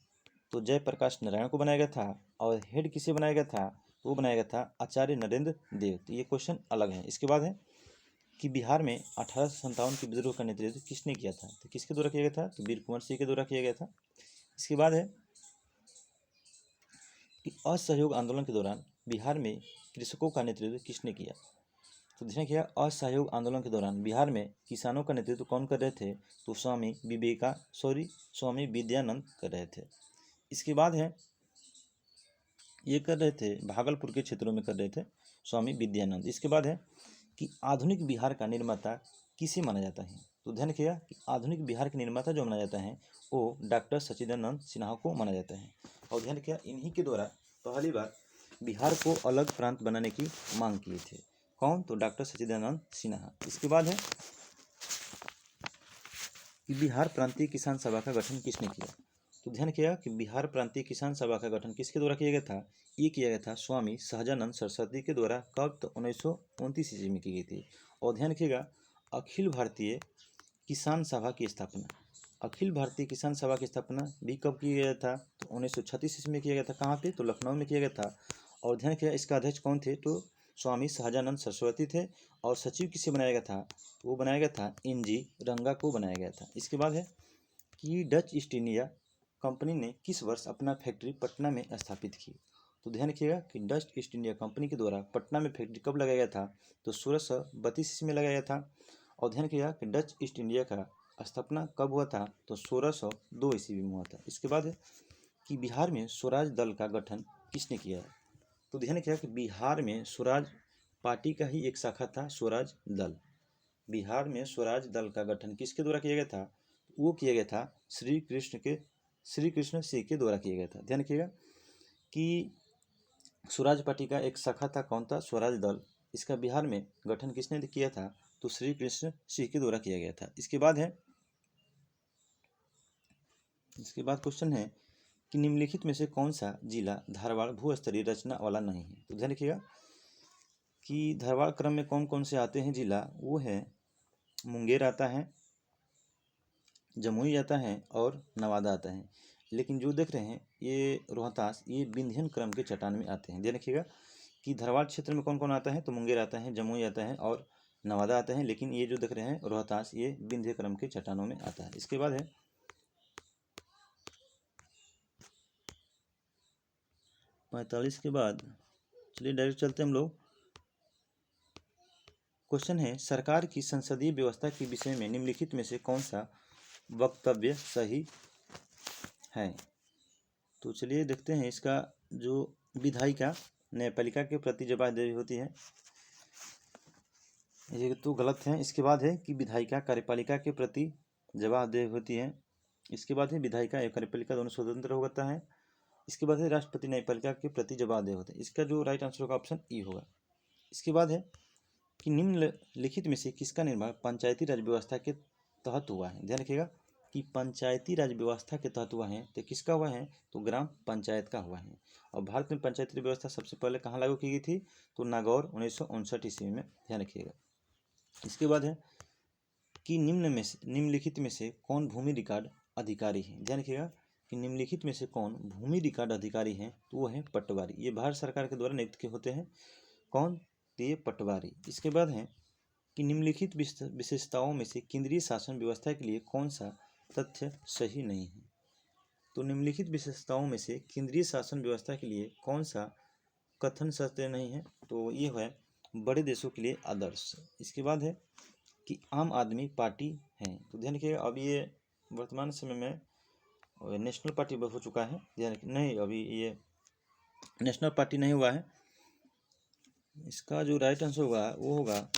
तो जयप्रकाश नारायण को बनाया गया था। और हेड किसे बनाया गया था, तो वो बनाया गया था आचार्य नरेंद्र देव। तो ये क्वेश्चन अलग है। इसके बाद है कि बिहार में 1857 के विद्रोह का नेतृत्व किसने किया था, तो किसके द्वारा किया गया था, तो वीर कुंवर सिंह के द्वारा किया गया था। इसके बाद है कि असहयोग आंदोलन के दौरान बिहार में कृषकों का नेतृत्व किसने किया, तो ध्यान रखिएगा असहयोग आंदोलन के दौरान बिहार में किसानों का नेतृत्व कौन कर रहे थे, तो स्वामी विद्यानंद कर रहे थे। इसके बाद है ये कर रहे थे भागलपुर के क्षेत्रों में कर रहे थे स्वामी विद्यानंद। इसके बाद है कि आधुनिक बिहार का निर्माता किसे माना जाता है, तो ध्यान रखिएगा कि आधुनिक बिहार के निर्माता जो माना जाता है वो डॉक्टर सच्चिदानंद सिन्हा को माना जाता है। और ध्यान रखिएगा इन्हीं के द्वारा पहली बार बिहार को अलग प्रांत बनाने की मांग किए थे। कौन, तो डॉक्टर सच्चिदानंद सिन्हा। इसके बाद है कि बिहार प्रांतीय किसान सभा का गठन किसने किया, तो ध्यान रखिएगा कि बिहार प्रांतीय किसान सभा का गठन किसके द्वारा किया गया था, ये किया गया था स्वामी सहजानंद सरस्वती के द्वारा। कब, तो 1929 ईस्वी में की गई थी। और ध्यान रखिएगा अखिल भारतीय किसान सभा की स्थापना। अखिल भारतीय किसान सभा की स्थापना भी कब किया गया था? तो 1936 ईस्वी में किया गया था। कहाँ पे? तो लखनऊ में किया गया था। और ध्यान किया इसका अध्यक्ष कौन थे? तो स्वामी सहजानंद सरस्वती थे। और सचिव किसे बनाया गया था? तो वो बनाया गया था NG रंगा को बनाया गया था। इसके बाद है कि डच ईस्ट इंडिया कंपनी ने किस वर्ष अपना फैक्ट्री पटना में स्थापित की? तो ध्यान रखिएगा कि डच ईस्ट इंडिया कंपनी के द्वारा पटना में फैक्ट्री कब लगाया गया था? तो 1632 ईस्वी में लगाया गया था। और ध्यान रखिएगा कि डच ईस्ट इंडिया का स्थापना कब हुआ था? तो 1602 ईस्वी में हुआ था। इसके बाद है कि बिहार में स्वराज दल का गठन किसने किया है? तो ध्यान रखिएगा कि बिहार में स्वराज पार्टी का ही एक शाखा था स्वराज दल। बिहार में स्वराज दल का गठन किसके द्वारा किया गया था? वो किया गया था श्री कृष्ण सिंह के द्वारा किया गया था। ध्यान रखिएगा कि स्वराज पार्टी का एक शाखा था, कौन था? स्वराज दल। इसका बिहार में गठन किसने किया था? तो श्री कृष्ण सिंह के द्वारा किया गया था। इसके बाद क्वेश्चन है कि निम्नलिखित में से कौन सा जिला धारवाड़ भूस्तरीय रचना वाला नहीं है? तो ध्यान रखिएगा कि धारवाड़ क्रम में कौन कौन से आते हैं जिला? वो है मुंगेर आता है, जमुई आता है और नवादा आता है। लेकिन जो देख रहे हैं ये रोहतास, ये विंध्यन क्रम के चट्टान में आते हैं। ध्यान रखिएगा कि धारवाड़ क्षेत्र में कौन कौन आता है? तो मुंगेर आता है, जमुई आता है और नवादा आता है। लेकिन ये जो देख रहे हैं रोहतास, ये विंध्य क्रम के चट्टानों में आता है। इसके बाद है 45 के बाद, चलिए डायरेक्ट चलते हैं हम लोग। क्वेश्चन है सरकार की संसदीय व्यवस्था के विषय में निम्नलिखित में से कौन सा वक्तव्य सही है? तो चलिए देखते हैं इसका जो विधायिका न्यायपालिका के प्रति जवाबदेही होती है, ये तो गलत है। इसके बाद है कि विधायिका कार्यपालिका के प्रति जवाबदेही होती है। इसके बाद है विधायिका एवं कार्यपालिका दोनों स्वतंत्र होता है। इसके बाद है राष्ट्रपति न्यायपालिका के प्रति जवाबदेह होते हैं। इसका जो राइट आंसर होगा ऑप्शन ई होगा। इसके बाद है कि निम्नलिखित में से किसका निर्माण पंचायती राज व्यवस्था के तहत हुआ है? ध्यान रखिएगा कि पंचायती राज व्यवस्था के तहत हुआ है तो किसका हुआ है? तो ग्राम पंचायत का हुआ है। और भारत में पंचायती राज व्यवस्था सबसे पहले कहाँ लागू की गई थी? तो नागौर 1959 ईस्वी में। ध्यान रखिएगा। इसके बाद है कि निम्नलिखित में से कौन भूमि रिकॉर्ड अधिकारी है? ध्यान रखिएगा कि निम्नलिखित में से कौन भूमि रिकॉर्ड अधिकारी हैं? तो वो है पटवारी। ये भारत सरकार के द्वारा नियुक्त होते हैं। कौन? तो ये पटवारी। इसके बाद है कि निम्नलिखित विशेषताओं में से केंद्रीय शासन व्यवस्था के लिए कौन सा तथ्य सही नहीं है? तो निम्नलिखित विशेषताओं में से केंद्रीय शासन व्यवस्था के लिए कौन सा कथन सत्य नहीं है? तो ये है बड़े देशों के लिए आदर्श। इसके बाद है कि आम आदमी पार्टी है। तो ध्यान रखिएगा अब ये वर्तमान समय में नेशनल पार्टी हो चुका है। ध्यान नहीं, अभी ये नेशनल पार्टी नहीं हुआ है। इसका जो राइट आंसर होगा वो होगा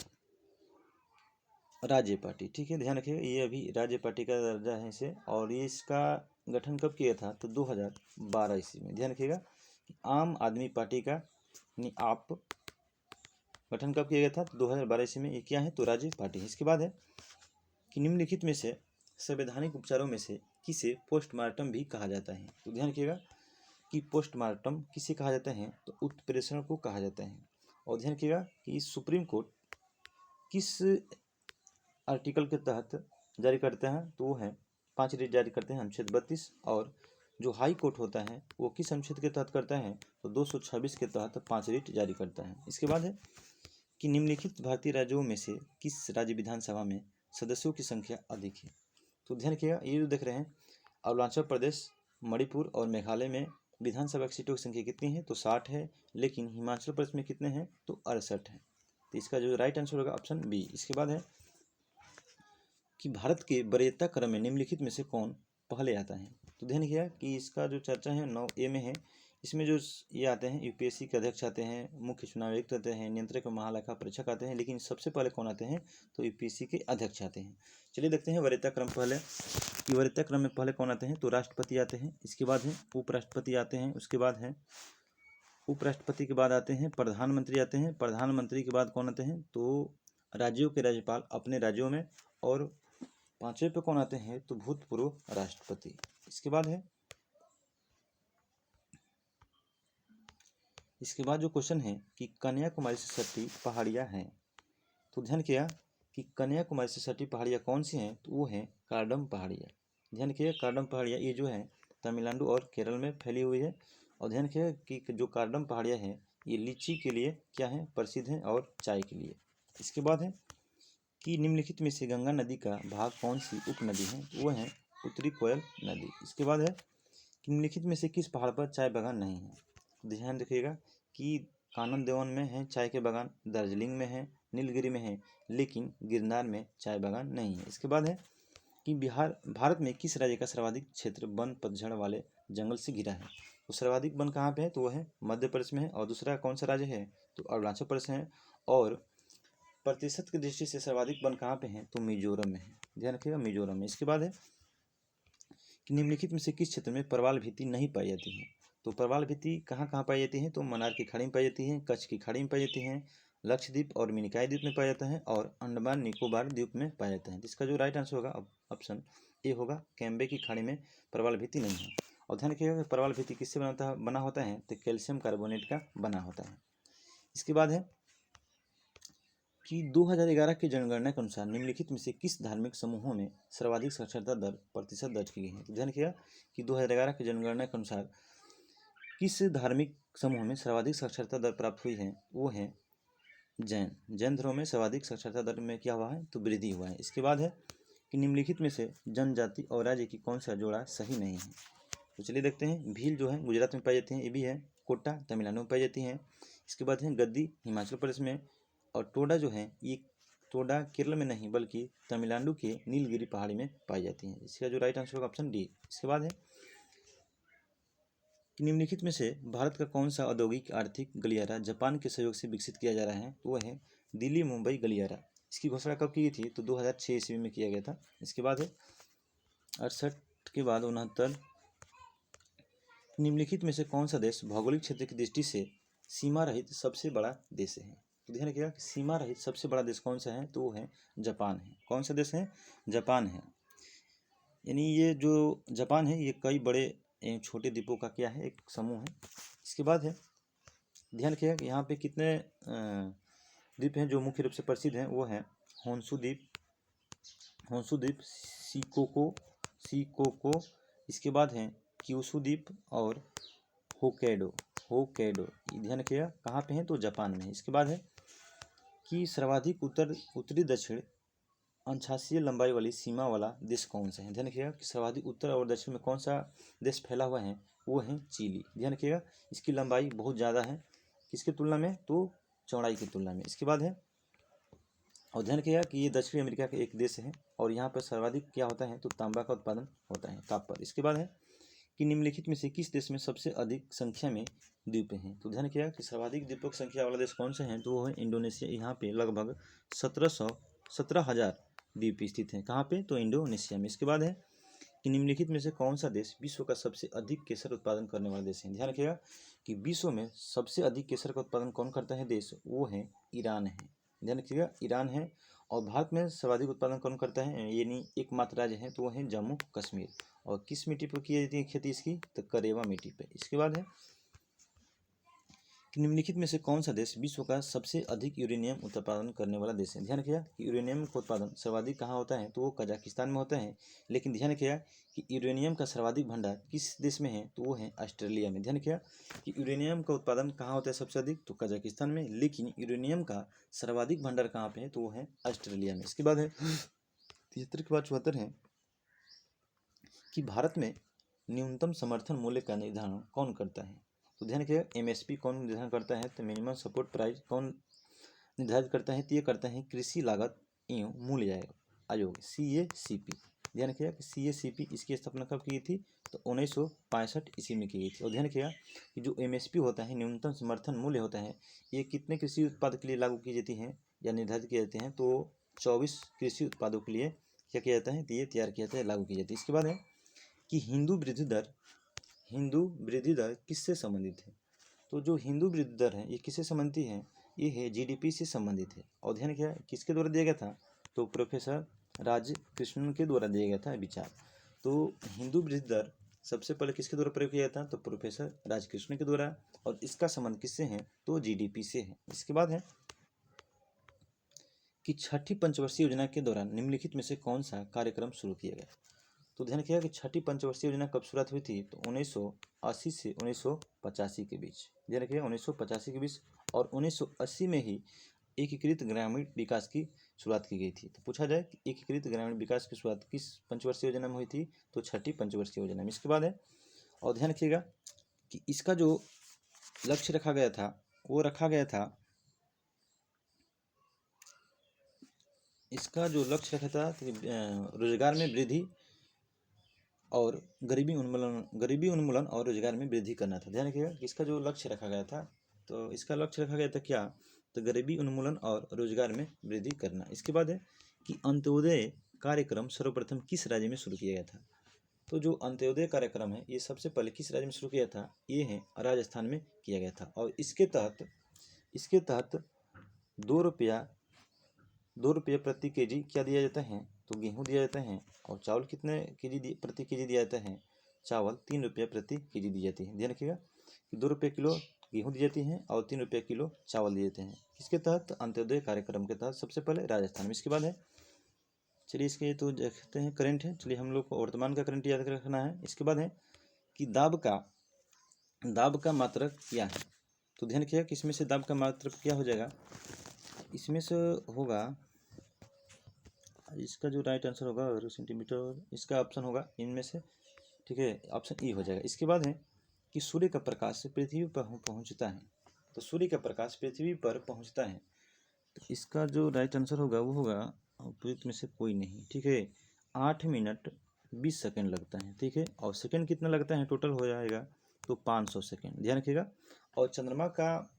राज्य पार्टी। ठीक है, ध्यान रखिएगा ये अभी राज्य पार्टी का दर्जा है इसे। और ये इसका गठन कब किया था? तो 2012 ईस्वी में। ध्यान रखिएगा कि आम आदमी पार्टी का आप गठन कब किया गया था? तो 2012 ईस्वी में। ये क्या है? तो राज्य पार्टी है। इसके बाद है कि निम्नलिखित में से संवैधानिक उपचारों में से किसे पोस्टमार्टम भी कहा जाता है? तो ध्यान रखिएगा कि पोस्टमार्टम किसे कहा जाता है? तो उत्प्रेषण को कहा जाता है। और ध्यान रखिएगा कि सुप्रीम कोर्ट किस आर्टिकल के तहत जारी करते हैं? तो वो है 5 रिट जारी करते हैं, अनुच्छेद 32। और जो हाई कोर्ट होता है वो किस अनुच्छेद के तहत करता है? तो 226 के तहत 5 रिट जारी करता है। इसके बाद है कि निम्नलिखित भारतीय राज्यों में से किस राज्य विधानसभा में सदस्यों की संख्या अधिक है? तो ध्यान रखिएगा ये जो देख रहे हैं अरुणाचल प्रदेश, मणिपुर और मेघालय में विधानसभा की सीटों की संख्या कितनी है? तो 60 है। लेकिन हिमाचल प्रदेश में कितने हैं? तो 68 है। तो इसका जो राइट आंसर होगा ऑप्शन बी। इसके बाद है कि भारत के वरीयता क्रम में निम्नलिखित में से कौन पहले आता है? तो ध्यान रखिएगा कि इसका जो चर्चा है 9A में है। इसमें जो ये आते हैं UPSC के अध्यक्ष आते हैं, मुख्य चुनाव आयुक्त आते हैं, नियंत्रक महालेखा परीक्षक आते हैं। लेकिन सबसे पहले कौन आते हैं? तो UPSC के अध्यक्ष आते हैं। चलिए देखते हैं वरीयता क्रम पहले कि वरीयता क्रम में पहले कौन आते हैं? तो राष्ट्रपति आते हैं। इसके बाद है उपराष्ट्रपति आते हैं। उसके बाद है उपराष्ट्रपति के बाद आते हैं प्रधानमंत्री आते हैं। प्रधानमंत्री के बाद कौन आते हैं? तो राज्यों के राज्यपाल अपने राज्यों में। और 5वें पे कौन आते हैं? तो भूतपूर्व राष्ट्रपति। इसके बाद जो क्वेश्चन है कि कन्याकुमारी से सटी पहाड़ियाँ हैं। तो ध्यान किया कि कन्याकुमारी से सटी पहाड़ियाँ कौन सी हैं, तो वो हैं कार्डम पहाड़ियाँ। ध्यान रखिएगा, कार्डम पहाड़ियाँ ये जो है तमिलनाडु और केरल में फैली हुई है। और ध्यान रखिएगा कि जो कार्डम पहाड़ियाँ हैं ये लीची के लिए क्या है, प्रसिद्ध हैं, और चाय के लिए। इसके बाद है कि निम्नलिखित में से गंगा नदी का भाग कौन सी उपनदी है, वो है उत्तरी कोयल नदी। इसके बाद है कि निम्नलिखित में से किस पहाड़ पर चाय बागान नहीं है। ध्यान रखिएगा कि कानन देवन में है चाय के बागान, दार्जिलिंग में है, नीलगिरी में है, लेकिन गिरनार में चाय बागान नहीं है। इसके बाद है कि भारत में किस राज्य का सर्वाधिक क्षेत्र वन पतझड़ वाले जंगल से घिरा है। तो सर्वाधिक वन कहाँ पे है, तो वो है मध्य प्रदेश में है। और दूसरा कौन सा राज्य है, तो अरुणाचल प्रदेश है। और प्रतिशत की दृष्टि से सर्वाधिक वन कहाँ पे है, तो मिजोरम में है। ध्यान रखिएगा, मिजोरम में। इसके बाद है कि निम्नलिखित में से किस क्षेत्र में प्रवाल भित्ति नहीं पाई जाती है। तो प्रवाल भित्ति कहाँ कहाँ पाई जाती है, तो मन्नार की खाड़ी में पाई जाती है, कच्छ की खाड़ी में पाई जाती है, लक्षद्वीप और मिनिकॉय द्वीप में पाया जाता है, और अंडमान निकोबार द्वीप में पाया जाता है। जिसका जो राइट आंसर होगा ऑप्शन ए होगा, कैम्बे की खाड़ी में प्रवाल भित्ति नहीं है। और ध्यान रखिएगा प्रवाल भित्ति किससे बना होता है, तो कैल्शियम कार्बोनेट का बना होता है। इसके बाद है कि 2011 की जनगणना के अनुसार निम्नलिखित में से किस धार्मिक समूहों में सर्वाधिक साक्षरता दर प्रतिशत दर्ज की गई है। तो ध्यान रखिएगा कि 2011 की जनगणना के अनुसार किस धार्मिक समूह में सर्वाधिक साक्षरता दर प्राप्त हुई है, वो है जैन धर्म में सर्वाधिक साक्षरता दर में क्या हुआ है, तो वृद्धि हुआ है। इसके बाद है कि निम्नलिखित में से जनजाति और राज्य की कौन सा जोड़ा सही नहीं है। तो चलिए देखते हैं। भील जो है गुजरात में पाई जाती हैं, ये भी है। कोटा तमिलनाडु में पाई जाती हैं। इसके बाद है गद्दी हिमाचल प्रदेश में, और टोडा जो है ये टोडा केरल में नहीं बल्कि तमिलनाडु के नीलगिरी पहाड़ी में पाई जाती हैं। इसका जो राइट आंसर होगा ऑप्शन डी। इसके बाद है कि निम्नलिखित में से भारत का कौन सा औद्योगिक आर्थिक गलियारा जापान के सहयोग से विकसित किया जा रहा है, तो वह है दिल्ली मुंबई गलियारा। इसकी घोषणा कब की गई थी, तो 2006 ईस्वी में किया गया था। इसके बाद है 68 के बाद 69, निम्नलिखित में से कौन सा देश भौगोलिक क्षेत्र की दृष्टि से सीमा रहित सबसे बड़ा देश है। तो ध्यान रखिएगा कि सीमा रहित सबसे बड़ा देश कौन सा है, तो वो है जापान है। कौन सा देश है, जापान है। यानी ये जो जापान है ये कई बड़े छोटे द्वीपों का क्या है, एक समूह है। इसके बाद है ध्यान रखिएगा कि यहाँ पे कितने द्वीप हैं जो मुख्य रूप से प्रसिद्ध हैं, वो हैं होन्शु द्वीप, शिकोको, इसके बाद है क्यूशु द्वीप और होक्काइडो। ध्यान रखिएगा कहाँ पे हैं, तो जापान में है। इसके बाद है कि सर्वाधिक उत्तरी दक्षिण अंशासीय लंबाई वाली सीमा वाला देश कौन सा है। ध्यान रखिएगा कि सर्वाधिक उत्तर और दक्षिण में कौन सा देश फैला हुआ है, वो है चिली। ध्यान रखिएगा इसकी लंबाई बहुत ज़्यादा है, किसकी तुलना में, तो चौड़ाई की तुलना में। इसके बाद है और ध्यान रखिएगा कि ये दक्षिण अमेरिका का एक देश है, और यहाँ पर सर्वाधिक क्या होता है, तो तांबा का उत्पादन होता है, ताप। इसके बाद है कि निम्नलिखित में से किस देश में सबसे अधिक संख्या में द्वीप हैं। तो ध्यान रखिएगा कि सर्वाधिक द्वीपों की संख्या वाला देश कौन सा है, तो वो है इंडोनेशिया। यहाँ पे लगभग 17,000 द्वीप स्थित हैं। कहाँ पे, तो इंडोनेशिया में। इसके बाद है कि निम्नलिखित में से कौन सा देश विश्व का सबसे अधिक केसर उत्पादन करने वाला देश है। ध्यान रखिएगा कि विश्व में सबसे अधिक केसर का उत्पादन कौन करता है देश, वो है ईरान है। ध्यान रखिएगा ईरान है। और भारत में सर्वाधिक उत्पादन कौन करता है, यानी एकमात्र राज्य है, तो वो है जम्मू कश्मीर। और किस मिट्टी पर की जाती है खेती इसकी, तो करेवा मिट्टी पे। इसके बाद है कि निम्नलिखित में से कौन सा देश विश्व का सबसे अधिक यूरेनियम उत्पादन करने वाला देश है। ध्यान रखिएगा कि यूरेनियम का उत्पादन सर्वाधिक कहाँ होता है, तो वो कजाकिस्तान में होता है। लेकिन ध्यान रखिएगा कि यूरेनियम का सर्वाधिक भंडार किस देश में है, तो वो है ऑस्ट्रेलिया में। ध्यान रखिएगा कि यूरेनियम का उत्पादन कहाँ होता है सबसे अधिक, तो कजाकिस्तान में, लेकिन यूरेनियम का सर्वाधिक भंडार कहाँ पे है, तो वो है ऑस्ट्रेलिया में। इसके बाद है 73 के बाद 74 है कि भारत में न्यूनतम समर्थन मूल्य का निर्धारण कौन करता है। तो ध्यान रखिएगा एमएसपी कौन निर्धारण करता है, तो मिनिमम सपोर्ट प्राइस कौन निर्धारित करता है, तो ये करता है कृषि लागत एवं मूल्य आयोग CACP। ध्यान रखिएगा कि CACP इसकी स्थापना कब की गई थी, तो 1965 ईस्वी में की गई थी। और ध्यान रखिएगा कि जो MSP होता है न्यूनतम समर्थन मूल्य होता है, ये कितने कृषि उत्पाद के लिए लागू की जाती हैं या निर्धारित किए जाते हैं, तो 24 कृषि उत्पादों के लिए क्या किया जाता है, तो ये तैयार किया जाता है, लागू की जाती है। इसके बाद है कि हिंदू वृद्धि दर किससे संबंधित है। तो जो हिंदू वृद्धि दर है ये किससे संबंधित है, ये है GDP से संबंधित है। और ध्यान किया किसके द्वारा दिया गया था, तो प्रोफेसर राजकृष्णन के द्वारा दिया गया था विचार। तो हिंदू वृद्धि दर सबसे पहले किसके द्वारा प्रयोग किया था, तो प्रोफेसर राजकृष्णन के द्वारा। और इसका संबंध किससे है, तो GDP से है। इसके बाद है कि छठी पंचवर्षीय योजना के दौरान निम्नलिखित में से कौन सा कार्यक्रम शुरू किया गया। तो ध्यान रखिएगा कि छठी पंचवर्षीय योजना कब शुरुआत हुई थी, तो 1980 से 1985 के बीच। ध्यान रखिएगा 1985 के बीच, और 1980 में ही एकीकृत ग्रामीण विकास की शुरुआत की गई थी। तो पूछा जाए कि एकीकृत ग्रामीण विकास की शुरुआत किस पंचवर्षीय योजना में हुई थी, तो छठी पंचवर्षीय योजना में। इसके बाद है, और ध्यान रखिएगा कि इसका जो लक्ष्य रखा गया था वो रखा गया था, इसका जो लक्ष्य रखा था रोजगार में वृद्धि और गरीबी उन्मूलन और रोजगार में वृद्धि करना था। ध्यान रखिएगा कि इसका जो लक्ष्य रखा गया था, तो इसका लक्ष्य रखा गया था क्या, तो गरीबी उन्मूलन और रोजगार में वृद्धि करना। इसके बाद है कि अंत्योदय कार्यक्रम सर्वप्रथम किस राज्य में शुरू किया गया था। तो जो अंत्योदय कार्यक्रम है ये सबसे पहले किस राज्य में शुरू किया था, ये है राजस्थान में किया गया था। और इसके तहत 2 रुपया प्रति केजी क्या दिया जाता है, तो गेहूँ दिया जाता है। और चावल कितने केजी प्रति केजी दिया जाता है, चावल 3 रुपया प्रति केजी दी जाती है। ध्यान रखिएगा कि 2 रुपये किलो गेहूँ दी जाती है और 3 रुपये किलो चावल दिए जाते हैं। इसके तहत अंत्योदय कार्यक्रम के तहत सबसे पहले राजस्थान में। इसके बाद है, चलिए इसके तो देखते हैं करंट है, चलिए हम लोग को वर्तमान का करंट याद रखना है। इसके बाद है कि दाब का मात्रक क्या है। तो ध्यान रखिएगा कि इसमें से दाब का मात्रक क्या हो जाएगा, इसमें से होगा, इसका जो राइट आंसर होगा सेंटीमीटर, इसका ऑप्शन होगा इनमें से, ठीक है, ऑप्शन ई हो जाएगा। इसके बाद है कि सूर्य का प्रकाश पृथ्वी पर पहुंचता है। तो सूर्य का प्रकाश पृथ्वी पर पहुंचता है, तो इसका जो राइट आंसर होगा वो होगा उपयुक्त में से कोई नहीं, ठीक है, 8 मिनट 20 सेकेंड लगता है, ठीक है। और सेकेंड कितना लगता है, टोटल हो जाएगा तो 500 सेकेंड। ध्यान रखिएगा। और चंद्रमा का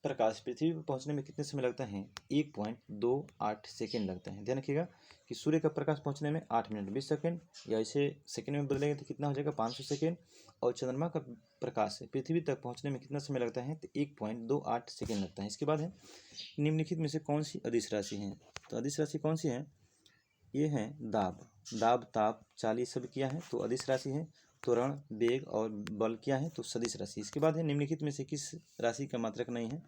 प्रकाश पृथ्वी पर पहुंचने में कितने समय लगता है, 1.28 सेकेंड लगता है। ध्यान रखिएगा कि सूर्य का प्रकाश पहुंचने में 8 मिनट 20 सेकेंड, या इसे सेकेंड में बदलेंगे तो कितना हो जाएगा, 500 सेकेंड। और चंद्रमा का प्रकाश पृथ्वी तक पहुंचने में कितना समय लगता है, तो 1.28 सेकेंड लगता है। इसके बाद है निम्नलिखित में से कौन सी अदिश राशि है। तो अदिश राशि कौन सी है, ये है दाब ताप चाल, ये सब क्या है, तो अदिश राशि है। त्वरण वेग और बल क्या है, तो सदिश राशि। इसके बाद है निम्नलिखित में से किस राशि का मात्रक नहीं है।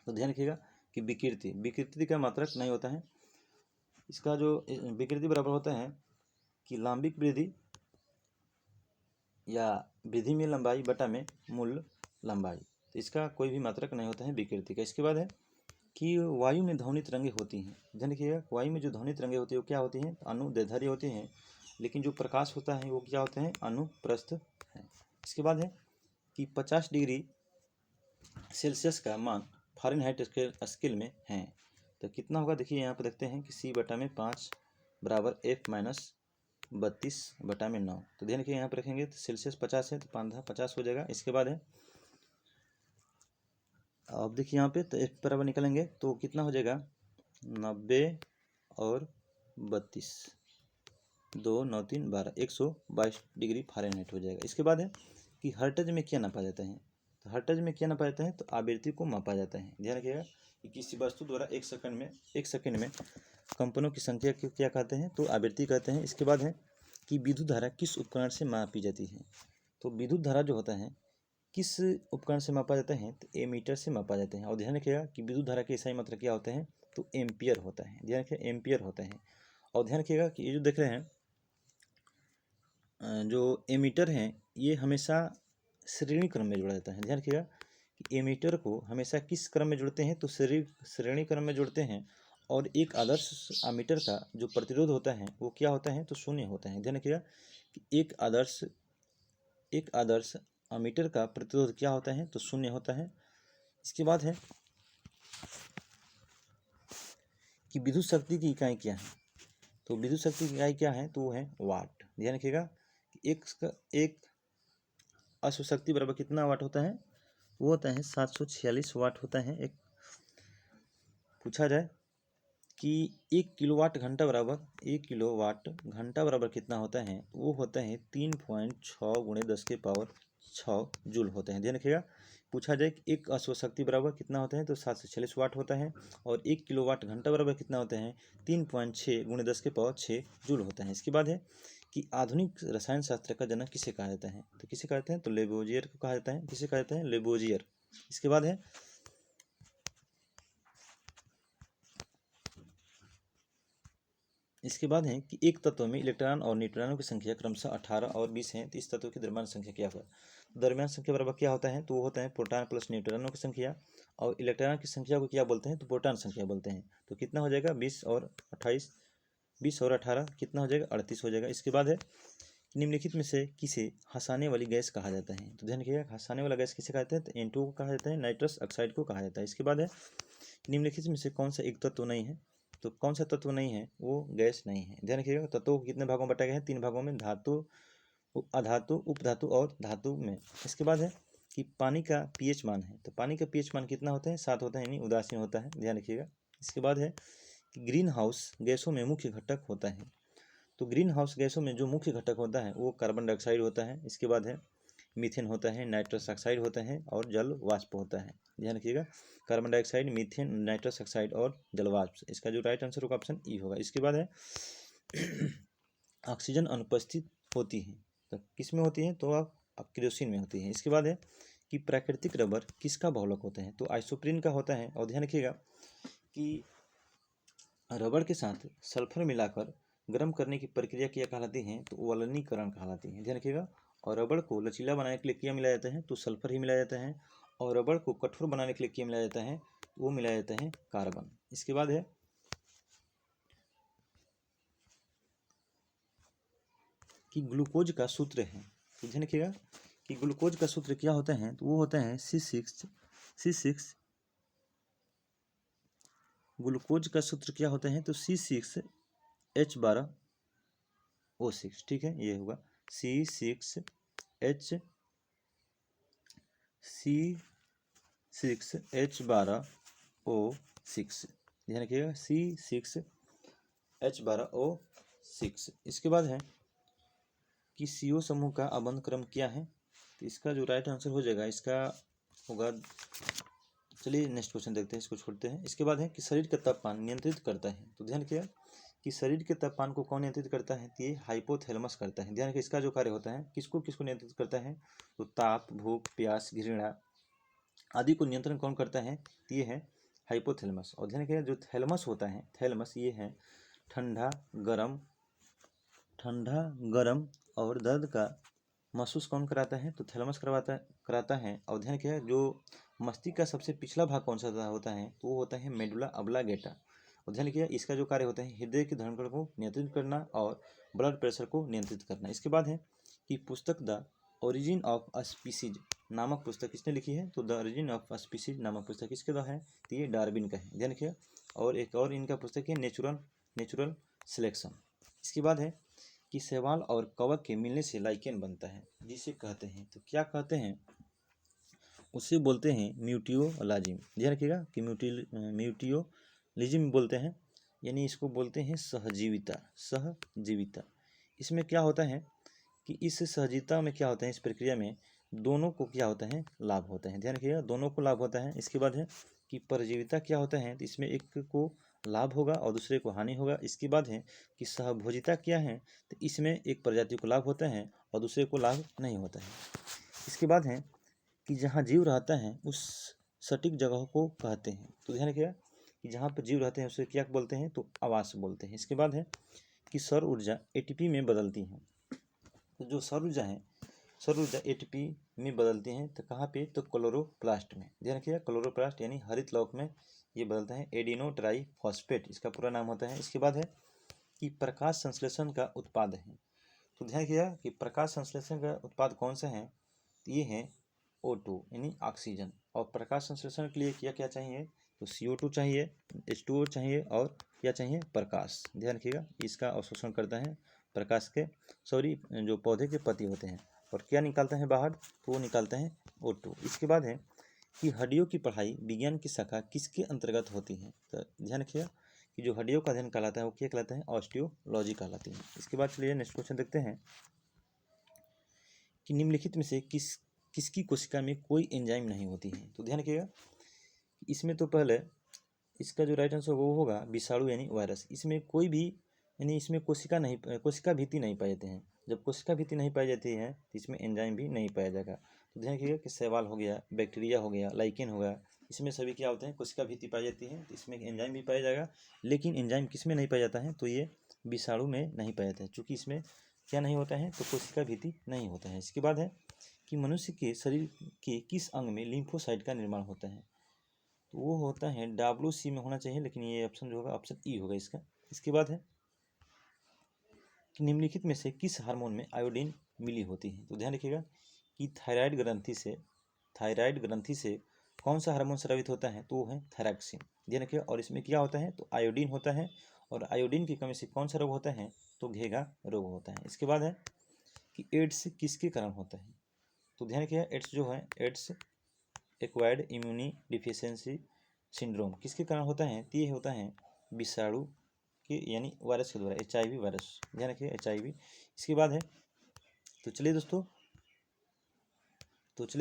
तो ध्यान रखिएगा कि विकृति का मात्रक नहीं होता है। इसका जो विकृति बराबर होता है कि लांबिक वृद्धि या वृद्धि में लंबाई बटा में मूल लंबाई, तो इसका कोई भी मात्रक नहीं होता है विकृति का। इसके बाद है कि वायु में ध्वनि तरंगे होती हैं। ध्यान रखिएगा, वायु में जो ध्वनि तरंगे होती है वो क्या होती हैं, अनुदैर्ध्य होती हैं, लेकिन जो प्रकाश होता है वो क्या होते हैं, अनुप्रस्थ है। इसके बाद है कि 50 डिग्री सेल्सियस का मान फ़ारेनहाइट स्केल में है, तो कितना होगा, देखिए यहाँ पर देखते हैं कि C/5 बराबर F-32/9। तो ध्यान रखिए यहाँ पर रखेंगे तो सेल्सियस 50 है तो 5×50 हो जाएगा। इसके बाद है, अब देखिए यहाँ पे तो F बराबर निकलेंगे तो कितना हो जाएगा, 90 और 32, 2 9 3 12, 122 डिग्री फ़ारेनहाइट हो जाएगा। इसके बाद है कि हर्ट्ज में क्या नापा जाता है। तो हर्ट्ज में क्या नापा जाता है, तो आवृत्ति को मापा जाता है। ध्यान रखिएगा कि किसी वस्तु द्वारा एक सेकंड में कंपनों की संख्या को क्या कहते हैं, तो आवृत्ति कहते हैं। इसके बाद है कि विद्युत धारा किस उपकरण से मापी जाती है। तो विद्युत धारा जो होता है किस उपकरण से मापा जाता है, तो एमीटर से मापा जाता है। और ध्यान रखिएगा कि विद्युत धारा के सही मात्रा क्या होता है, तो एम्पियर होता है। ध्यान रखिए एम्पियर होता है। और ध्यान रखिएगा कि ये जो देख रहे हैं जो एमीटर हैं ये हमेशा श्रेणी क्रम में जोड़ा जाता है। ध्यान रखिएगा कि एमीटर को हमेशा किस क्रम में जोड़ते हैं, तो श्रेणी क्रम में जोड़ते हैं। और एक आदर्श एमीटर का जो प्रतिरोध होता है वो क्या होता है, तो 0 होता है। ध्यान रखिएगा कि एक आदर्श एमीटर का प्रतिरोध क्या होता है, तो 0 होता है। इसके बाद है कि विद्युत शक्ति की इकाई क्या है। तो विद्युत शक्ति की इकाई क्या है, तो वो है वाट। ध्यान रखिएगा कि एक अश्वशक्ति बराबर कितना वाट होता है, वो होता है 746 वाट होता है। एक पूछा जाए कि 1 किलोवाट घंटा बराबर कितना होता है, वो होता है 3.6 × 10⁻6 जूल होते हैं। ध्यान रखिएगा। पूछा जाए कि एक अश्वशक्ति बराबर कितना होता है, तो 746 वाट होता है। और 1 किलोवाट घंटा बराबर कितना होता है, 3.6 × 10⁻6 जूल होता है। इसके बाद है कि आधुनिक रसायन शास्त्र का जनक किसे कहा जाता है। तो किसे कहते हैं, तो लेबोजियर को कहा जाता है। किसे कहते हैं, लेबोजियर। इसके बाद है इसके बाद है कि एक तत्व में इलेक्ट्रॉन और न्यूट्रॉनों की संख्या क्रमशः 18 और 20 है, तो इस तत्व की द्रव्यमान संख्या क्या होगा। द्रव्यमान संख्या बराबर क्या होता है, तो वो होता है प्रोटॉन प्लस न्यूट्रॉनों की संख्या, और इलेक्ट्रॉन की संख्या को क्या बोलते हैं, तो प्रोटॉन संख्या बोलते हैं। तो कितना हो जाएगा 20 और 28, 20 और 18 कितना हो जाएगा 38 हो जाएगा। इसके बाद है निम्नलिखित में से किसे हंसाने वाली गैस कहा जाता है, तो ध्यान रखिएगा हंसाने वाला गैस किसे कहते हैं, तो N2 को कहा जाता है, नाइट्रस ऑक्साइड को कहा जाता है। इसके बाद है निम्नलिखित में से कौन सा एक तत्व नहीं है, तो कौन सा तत्व नहीं है, वो गैस नहीं है। ध्यान रखिएगा तत्वों को कितने भागों में बांटा गया है, 3 भागों में, धातु, अधातु, उपधातु और धातु में। इसके बाद है कि पानी का पीएच मान है, तो पानी का पीएच मान कितना होता है, 7 होता है, यानी उदासीन होता है, ध्यान रखिएगा। इसके बाद है कि ग्रीन हाउस गैसों में मुख्य घटक होता है, तो ग्रीन हाउस गैसों में जो मुख्य घटक होता है वो कार्बन डाइऑक्साइड होता है। इसके बाद है मीथेन होता है, नाइट्रस ऑक्साइड होता है और जल वाष्प होता है। ध्यान रखिएगा carbon dioxide, methane, nitrous oxide और जल वाष्प, इसका जो राइट आंसर होगा ऑप्शन ई होगा। इसके बाद है ऑक्सीजन अनुपस्थित होती है, तो किस में होती है, तो आप केरोसिन में होती है। इसके बाद है कि प्राकृतिक रबर किसका बहुलक होता है, तो आइसोप्रीन का होता है। और ध्यान रखिएगा कि रबर के साथ सल्फर मिलाकर गर्म करने की प्रक्रिया क्या कहलाती है, तो वलनीकरण कहलाती है। ध्यान रखिएगा। और रबर को लचीला बनाने के लिए क्या मिलाया जाता है, तो सल्फर ही मिलाया जाता है। और रबर को कठोर बनाने के लिए क्या मिलाया जाता है, वो मिलाया जाता है कार्बन। इसके बाद है कि ग्लूकोज का सूत्र है, तो ध्यान रखिएगा कि ग्लूकोज का सूत्र क्या होता है, तो वो होता है C6। ग्लूकोज का सूत्र क्या होता है, तो C6H12O6, ठीक है, ये होगा C6H12O6। ध्यान रखिएगा C6H12O6। इसके बाद है कि CO समूह का अबंध क्रम क्या है, तो इसका जो राइट आंसर हो जाएगा इसका होगा, चलिए नेक्स्ट क्वेश्चन देखते हैं, इसको छोड़ते हैं। इसके बाद है कि शरीर का तापमान नियंत्रित करता है, तो ध्यान रखिएगा कि शरीर के तापमान को कौन नियंत्रित करता है, तो ये हाइपोथैलेमस करता है। ध्यान रखिए इसका जो कार्य होता है किसको किसको नियंत्रित करता है, तो ताप, भूख, प्यास, घृणा आदि को नियंत्रण कौन करता है, तो ये है हाइपोथैलेमस। और ध्यान रखिएगा जो थैलेमस होता है, थैलेमस ये है ठंडा गरम और दर्द का महसूस कौन कराता है, तो थैलेमस कराता है। और ध्यान रखिएगा जो मस्तिष्क का सबसे पिछला भाग कौन सा होता है, तो वो होता है मेडुला ऑब्लांगेटा। और ध्यान रखिएगा इसका जो कार्य होता है हृदय की धड़कन को नियंत्रित करना और ब्लड प्रेशर को नियंत्रित करना। इसके बाद है कि पुस्तक the origin of a species नामक पुस्तक किसने लिखी है, तो the origin of a species नामक पुस्तक किसके द्वारा है, तो ये डार्विन का है। ध्यान रखिएगा। और एक और इनका पुस्तक है नेचुरल सिलेक्शन। इसके बाद है कि शैवाल और कवक के मिलने से लाइकेन बनता है, जिसे कहते हैं, तो क्या कहते हैं, उसे बोलते हैं म्यूटियोलॉजिम। ध्यान रखिएगा कि म्यूटियोलॉजिम बोलते हैं, यानी इसको बोलते हैं सहजीविता। इसमें क्या होता है कि इस सहजीविता में क्या होता है, इस प्रक्रिया में दोनों को क्या होता है, लाभ होता है। ध्यान रखिएगा दोनों को लाभ होता है। इसके बाद है कि परजीविता क्या होता है, तो इसमें एक को लाभ होगा और दूसरे को हानि होगा। इसके बाद है कि सहभोजिता क्या है, तो इसमें एक प्रजाति को लाभ होता है और दूसरे को लाभ नहीं होता है। इसके बाद है कि जहाँ जीव रहता है उस सटीक जगह को कहते हैं, तो ध्यान रखिएगा कि जहाँ पर जीव रहते हैं उसे क्या बोलते हैं, तो आवास बोलते हैं। इसके बाद है कि सौर ऊर्जा एटीपी में बदलती है, तो जो सौर ऊर्जा एटीपी में बदलती हैं, तो कहाँ पे, तो क्लोरोप्लास्ट में। ध्यान रखिएगा क्लोरोप्लास्ट यानी हरित लौक में ये बदलता है। एडिनो ट्राइफॉस्फेट इसका पूरा नाम होता है। इसके बाद है कि प्रकाश संश्लेषण का उत्पाद है, तो ध्यान रखिएगा कि प्रकाश संश्लेषण का उत्पाद कौन सा है, तो ये है O2 यानी ऑक्सीजन। और प्रकाश संश्लेषण के लिए क्या क्या चाहिए, तो CO2 चाहिए, H2O चाहिए और क्या चाहिए, प्रकाश। ध्यान रखिएगा इसका अवशोषण करता है प्रकाश के जो पौधे के पत्ती होते हैं, और क्या निकालता है बाहर, तो वो निकालता है O2। इसके बाद है कि हड्डियों की पढ़ाई विज्ञान की शाखा किसके अंतर्गत होती है, तो ध्यान रखिएगा कि जो हड्डियों का अध्ययन कहलाता है वो क्या कहलाता है, ऑस्टियोलॉजी कहलाती है। इसके बाद चलिए नेक्स्ट क्वेश्चन देखते हैं कि निम्नलिखित में से किसकी कोशिका में कोई एंजाइम नहीं होती है, तो ध्यान रखिएगा इसमें तो पहले इसका जो राइट आंसर वो होगा विषाणु यानी वायरस। इसमें कोई भी यानी इसमें कोशिका भित्ति नहीं पाए जाते हैं। जब कोशिका भित्ति नहीं पाई जाती है तो इसमें एंजाइम भी नहीं पाया जाएगा। तो ध्यान रखिएगा कि शैवाल हो गया, बैक्टीरिया हो गया, लाइकेन हो गया, इसमें सभी क्या होते हैं, कोशिका भित्ति पाई जाती है, तो इसमें एंजाइम भी पाया जाएगा। लेकिन एंजाइम किस में नहीं पाया जाता है, तो ये विषाणु में नहीं पाया जाता है, चूँकि इसमें क्या नहीं होता है, तो कोशिका भित्ति नहीं होता है। इसके बाद है कि मनुष्य के शरीर के किस अंग में लिम्फोसाइट का निर्माण होता है, तो वो होता है WC में होना चाहिए, लेकिन ये ऑप्शन जो होगा ऑप्शन ई होगा इसका। इसके बाद है कि निम्नलिखित में से किस हार्मोन में आयोडीन मिली होती है, तो ध्यान रखिएगा कि थायराइड ग्रंथि से कौन सा हार्मोन स्रावित होता है, तो वो है थायरॉक्सिन। ध्यान रखिएगा। और इसमें क्या होता है, तो आयोडीन होता है, और आयोडीन की कमी से कौन सा रोग होता है, तो घेघा रोग होता है। इसके बाद है कि एड्स किसके कारण होता है, तो ध्यान रखिएगा एड्स जो है, ads acquired immune deficiency syndrome किसके कारण होता है, तो ये होता है विषाणु के यानी वायरस के द्वारा, HIV वायरस। ध्यान रखिए HIV। इसके बाद है तो चलिए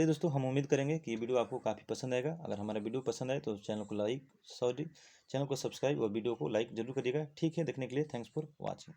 दोस्तों हम उम्मीद करेंगे कि ये वीडियो आपको काफ़ी पसंद आएगा। अगर हमारा वीडियो पसंद आए तो चैनल को सब्सक्राइब और वीडियो को लाइक जरूर करिएगा। ठीक है, देखने के लिए थैंक्स फॉर वॉचिंग।